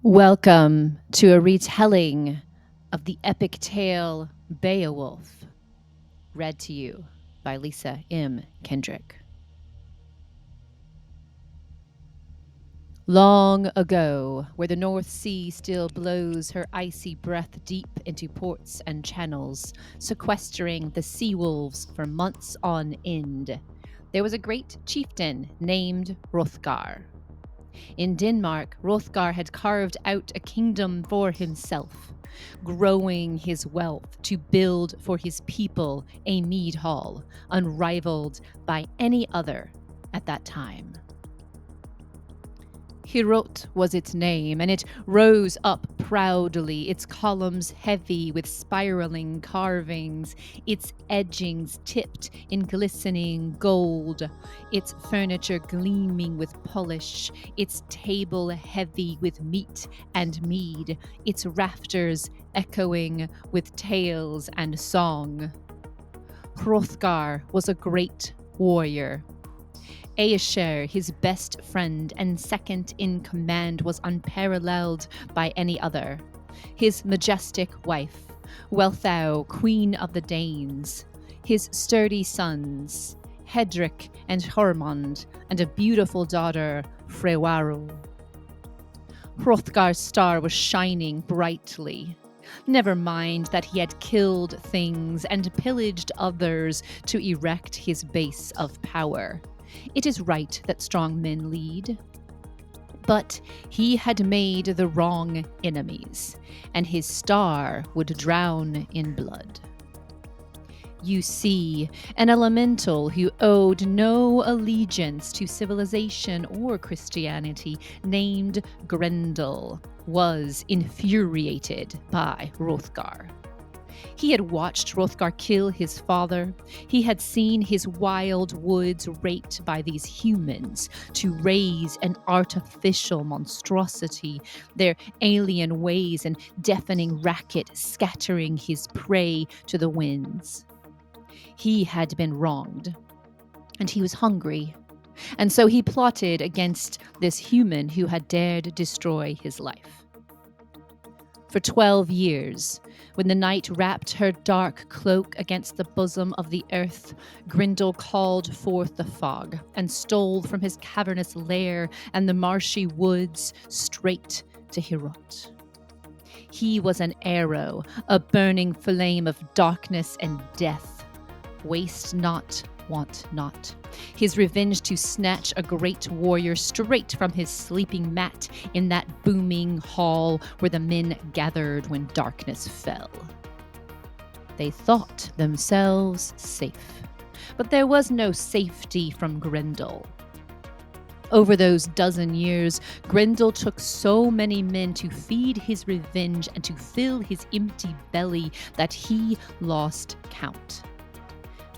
Welcome to a retelling of the epic tale Beowulf, read to you by Lisa M. Kendrick. Long ago, where the North Sea still blows her icy breath deep into ports and channels, sequestering the sea wolves for months on end, there was a great chieftain named Hrothgar. In Denmark, Hrothgar had carved out a kingdom for himself, growing his wealth to build for his people a mead hall, unrivaled by any other at that time. Hirot was its name, and it rose up proudly, its columns heavy with spiraling carvings, its edgings tipped in glistening gold, its furniture gleaming with polish, its table heavy with meat and mead, its rafters echoing with tales and song. Hrothgar was a great warrior. Aesher, his best friend and second in command, was unparalleled by any other. His majestic wife, Wealhtheow, queen of the Danes, his sturdy sons, Hedrick and Hormond, and a beautiful daughter, Frewaru. Hrothgar's star was shining brightly. Never mind that he had killed things and pillaged others to erect his base of power. It is right that strong men lead. But he had made the wrong enemies, and his star would drown in blood. You see, an elemental who owed no allegiance to civilization or Christianity, named Grendel, was infuriated by Hrothgar. He had watched Hrothgar kill his father. He had seen his wild woods raped by these humans to raise an artificial monstrosity, their alien ways and deafening racket scattering his prey to the winds. He had been wronged, and he was hungry, and so he plotted against this human who had dared destroy his life. For 12 years, when the night wrapped her dark cloak against the bosom of the earth, Grendel called forth the fog and stole from his cavernous lair and the marshy woods straight to Hirot. He was an arrow, a burning flame of darkness and death. Waste not, want not. His revenge to snatch a great warrior straight from his sleeping mat in that booming hall where the men gathered when darkness fell. They thought themselves safe, but there was no safety from Grendel. Over those dozen years, Grendel took so many men to feed his revenge and to fill his empty belly that he lost count.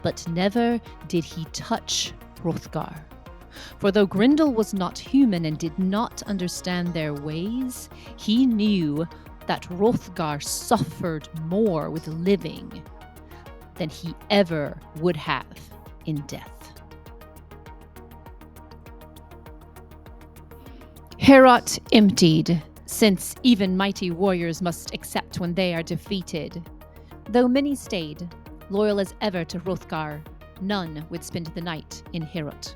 But never did he touch Hrothgar. For though Grendel was not human and did not understand their ways, he knew that Hrothgar suffered more with living than he ever would have in death. Heorot emptied, since even mighty warriors must accept when they are defeated. Though many stayed, loyal as ever to Hrothgar, none would spend the night in Heorot.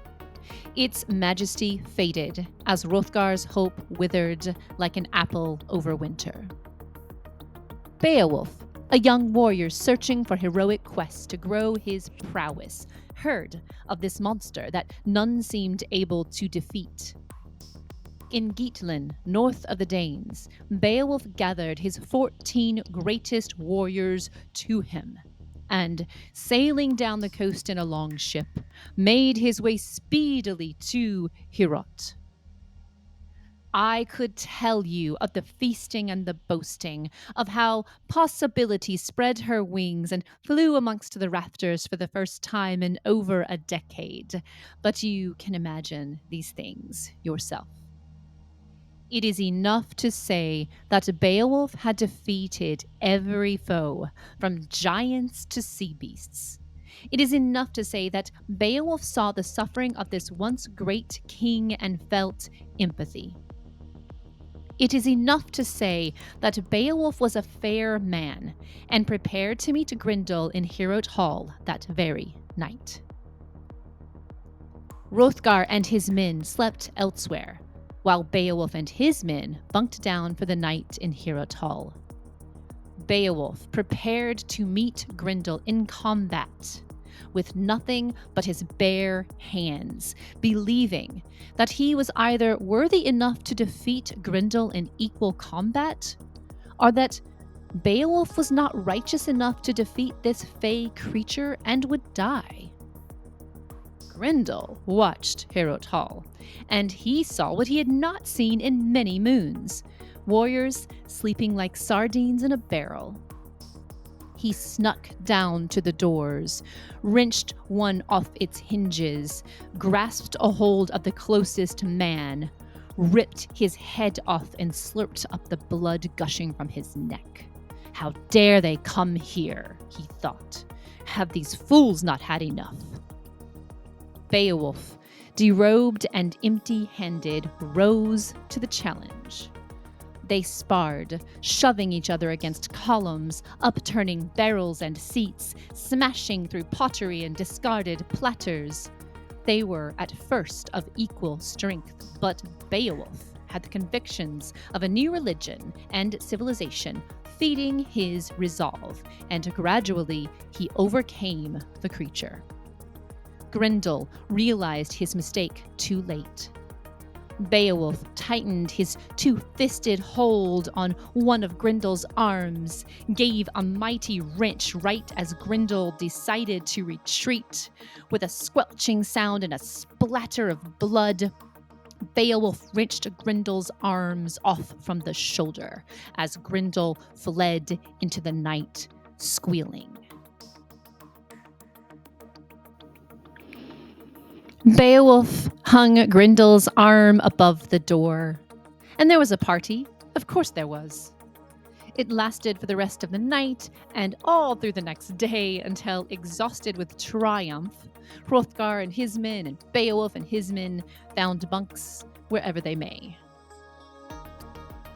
Its majesty faded as Hrothgar's hope withered like an apple over winter. Beowulf, a young warrior searching for heroic quests to grow his prowess, heard of this monster that none seemed able to defeat. In Geatland, north of the Danes, Beowulf gathered his 14 greatest warriors to him, and, sailing down the coast in a long ship, made his way speedily to Heorot. I could tell you of the feasting and the boasting, of how possibility spread her wings and flew amongst the rafters for the first time in over a decade, but you can imagine these things yourself. It is enough to say that Beowulf had defeated every foe, from giants to sea beasts. It is enough to say that Beowulf saw the suffering of this once great king and felt empathy. It is enough to say that Beowulf was a fair man and prepared to meet Grendel in Heorot Hall that very night. Hrothgar and his men slept elsewhere, while Beowulf and his men bunked down for the night in Heorot Hall. Beowulf prepared to meet Grendel in combat with nothing but his bare hands, believing that he was either worthy enough to defeat Grendel in equal combat, or that Beowulf was not righteous enough to defeat this fey creature and would die. Grendel watched Heorot Hall, and he saw what he had not seen in many moons: warriors sleeping like sardines in a barrel. He snuck down to the doors, wrenched one off its hinges, grasped a hold of the closest man, ripped his head off and slurped up the blood gushing from his neck. How dare they come here, he thought. Have these fools not had enough? Beowulf, derobed and empty-handed, rose to the challenge. They sparred, shoving each other against columns, upturning barrels and seats, smashing through pottery and discarded platters. They were at first of equal strength, but Beowulf had the convictions of a new religion and civilization feeding his resolve, and gradually he overcame the creature. Grendel realized his mistake too late. Beowulf tightened his two-fisted hold on one of Grendel's arms, gave a mighty wrench right as Grendel decided to retreat. With a squelching sound and a splatter of blood, Beowulf wrenched Grendel's arms off from the shoulder as Grendel fled into the night, squealing. Beowulf hung Grendel's arm above the door. And there was a party. Of course there was. It lasted for the rest of the night and all through the next day until, exhausted with triumph, Hrothgar and his men and Beowulf and his men found bunks wherever they may.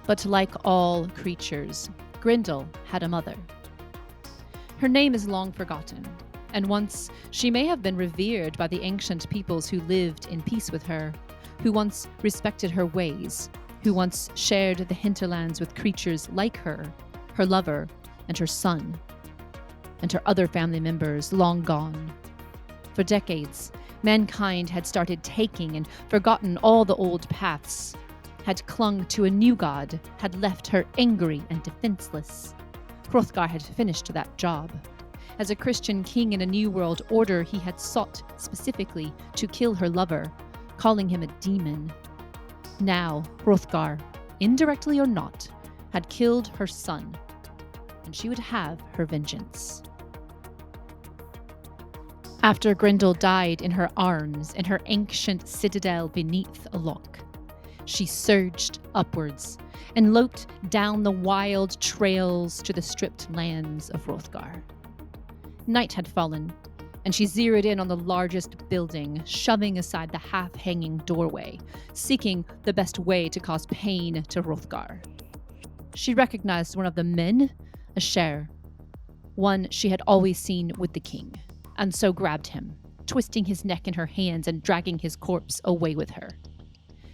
But like all creatures, Grendel had a mother. Her name is long forgotten, and once she may have been revered by the ancient peoples who lived in peace with her, who once respected her ways, who once shared the hinterlands with creatures like her lover, and her son, and her other family members long gone. For decades, mankind had started taking and forgotten all the old paths, had clung to a new god, had left her angry and defenseless. Hrothgar had finished that job. As a Christian king in a new world order, he had sought specifically to kill her lover, calling him a demon. Now, Hrothgar, indirectly or not, had killed her son, and she would have her vengeance. After Grendel died in her arms in her ancient citadel beneath a loch, she surged upwards and loped down the wild trails to the stripped lands of Hrothgar. Night had fallen, and she zeroed in on the largest building, shoving aside the half-hanging doorway, seeking the best way to cause pain to Hrothgar. She recognized one of the men, a share, one she had always seen with the king, and so grabbed him, twisting his neck in her hands and dragging his corpse away with her.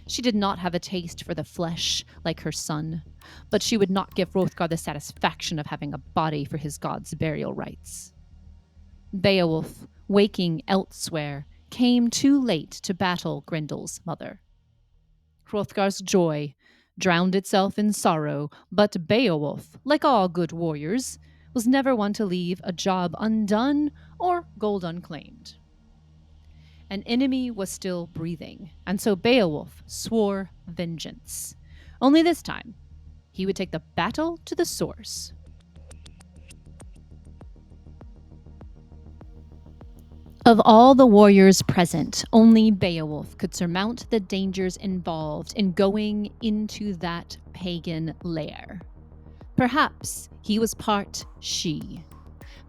She did not have a taste for the flesh like her son, but she would not give Hrothgar the satisfaction of having a body for his god's burial rites. Beowulf, waking elsewhere, came too late to battle Grendel's mother. Hrothgar's joy drowned itself in sorrow, but Beowulf, like all good warriors, was never one to leave a job undone or gold unclaimed. An enemy was still breathing, and so Beowulf swore vengeance. Only this time, he would take the battle to the source. Of all the warriors present, only Beowulf could surmount the dangers involved in going into that pagan lair. Perhaps he was part she.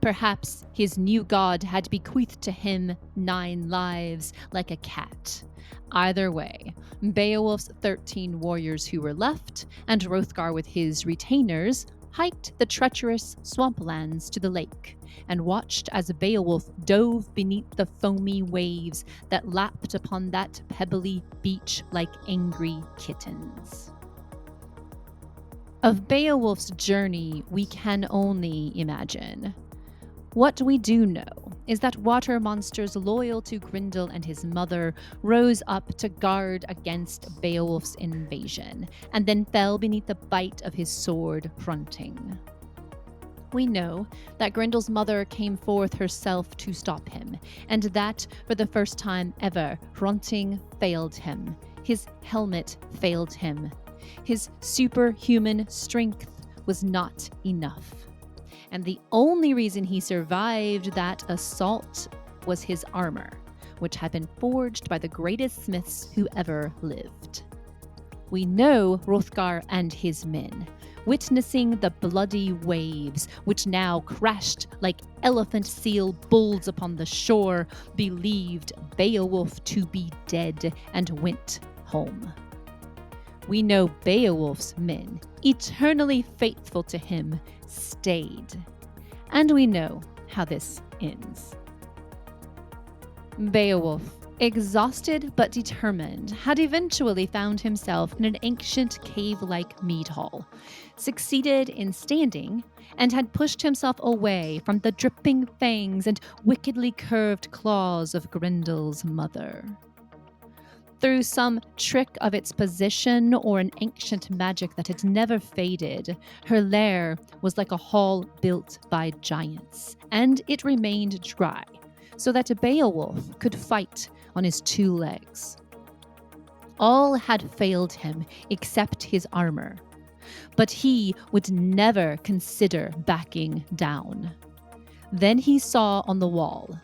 Perhaps his new god had bequeathed to him 9 lives like a cat. Either way, Beowulf's 13 warriors who were left, and Hrothgar with his retainers, hiked the treacherous swamplands to the lake and watched as Beowulf dove beneath the foamy waves that lapped upon that pebbly beach like angry kittens. Of Beowulf's journey, we can only imagine. What we do know is that water monsters loyal to Grendel and his mother rose up to guard against Beowulf's invasion, and then fell beneath the bite of his sword Hrunting. We know that Grendel's mother came forth herself to stop him, and that for the first time ever, Hrunting failed him. His helmet failed him. His superhuman strength was not enough. And the only reason he survived that assault was his armor, which had been forged by the greatest smiths who ever lived. We know Hrothgar and his men, witnessing the bloody waves which now crashed like elephant seal bulls upon the shore, believed Beowulf to be dead and went home. We know Beowulf's men, eternally faithful to him, stayed. And we know how this ends. Beowulf, exhausted but determined, had eventually found himself in an ancient cave-like mead hall, succeeded in standing, and had pushed himself away from the dripping fangs and wickedly curved claws of Grendel's mother. Through some trick of its position or an ancient magic that had never faded, her lair was like a hall built by giants, and it remained dry, so that Beowulf could fight on his 2 legs. All had failed him except his armor, but he would never consider backing down. Then he saw on the wall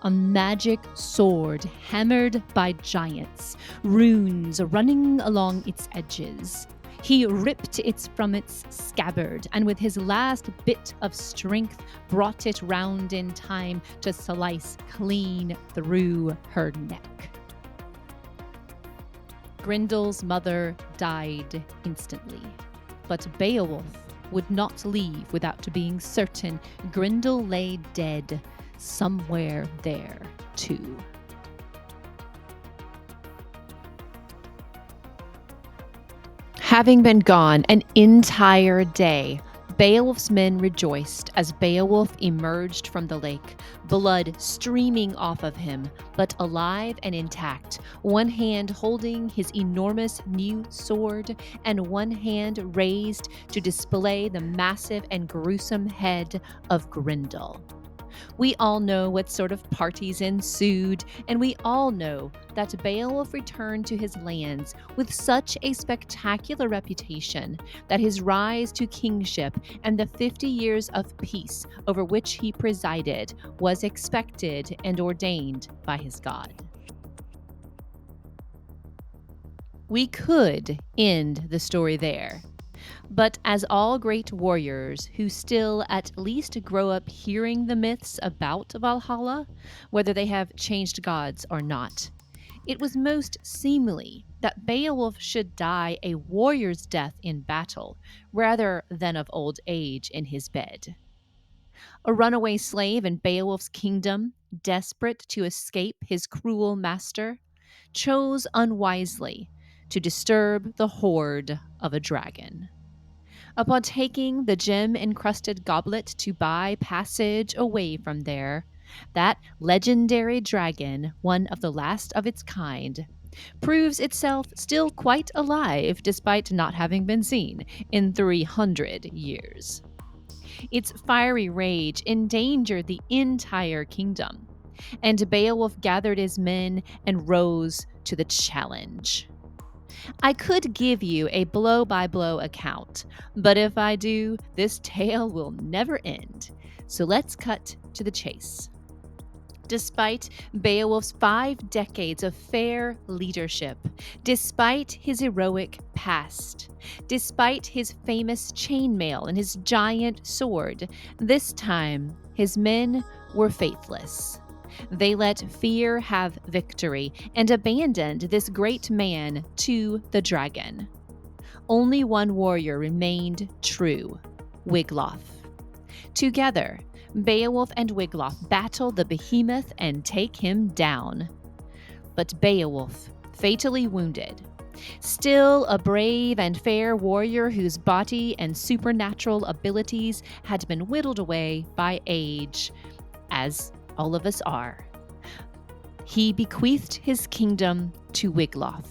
a magic sword hammered by giants, runes running along its edges. He ripped it from its scabbard, and with his last bit of strength brought it round in time to slice clean through her neck. Grendel's mother died instantly, but Beowulf would not leave without being certain Grendel lay dead somewhere there, too. Having been gone an entire day, Beowulf's men rejoiced as Beowulf emerged from the lake, blood streaming off of him, but alive and intact, one hand holding his enormous new sword and one hand raised to display the massive and gruesome head of Grendel. We all know what sort of parties ensued, and we all know that Beowulf returned to his lands with such a spectacular reputation that his rise to kingship and the 50 years of peace over which he presided was expected and ordained by his God. We could end the story there. But as all great warriors who still at least grow up hearing the myths about Valhalla, whether they have changed gods or not, it was most seemly that Beowulf should die a warrior's death in battle rather than of old age in his bed. A runaway slave in Beowulf's kingdom, desperate to escape his cruel master, chose unwisely to disturb the hoard of a dragon. Upon taking the gem-encrusted goblet to buy passage away from there, that legendary dragon, one of the last of its kind, proves itself still quite alive despite not having been seen in 300 years. Its fiery rage endangered the entire kingdom, and Beowulf gathered his men and rose to the challenge. I could give you a blow-by-blow account, but if I do, this tale will never end. So let's cut to the chase. Despite Beowulf's 5 decades of fair leadership, despite his heroic past, despite his famous chainmail and his giant sword, this time his men were faithless. They let fear have victory and abandoned this great man to the dragon. Only one warrior remained true, Wiglaf. Together, Beowulf and Wiglaf battle the behemoth and take him down. But Beowulf, fatally wounded, still a brave and fair warrior whose body and supernatural abilities had been whittled away by age, as all of us are. He bequeathed his kingdom to Wiglaf,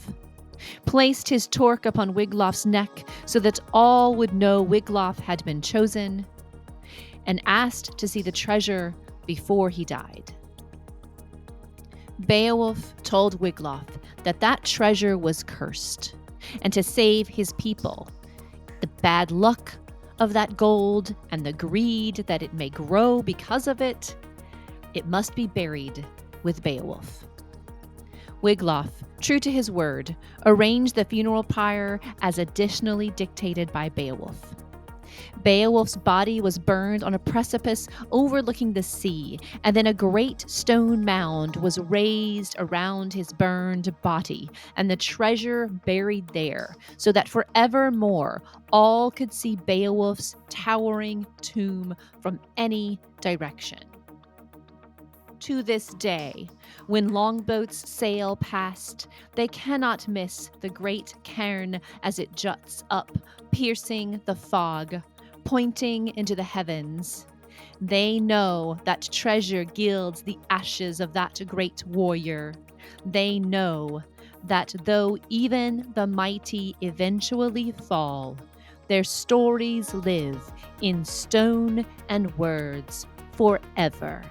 placed his torque upon Wiglaf's neck so that all would know Wiglaf had been chosen, and asked to see the treasure before he died. Beowulf told Wiglaf that that treasure was cursed, and to save his people, the bad luck of that gold and the greed that it may grow because of it, it must be buried with Beowulf. Wiglaf, true to his word, arranged the funeral pyre as additionally dictated by Beowulf. Beowulf's body was burned on a precipice overlooking the sea, and then a great stone mound was raised around his burned body, and the treasure buried there, so that forevermore all could see Beowulf's towering tomb from any direction. To this day, when longboats sail past, they cannot miss the great cairn as it juts up, piercing the fog, pointing into the heavens. They know that treasure gilds the ashes of that great warrior. They know that though even the mighty eventually fall, their stories live in stone and words forever.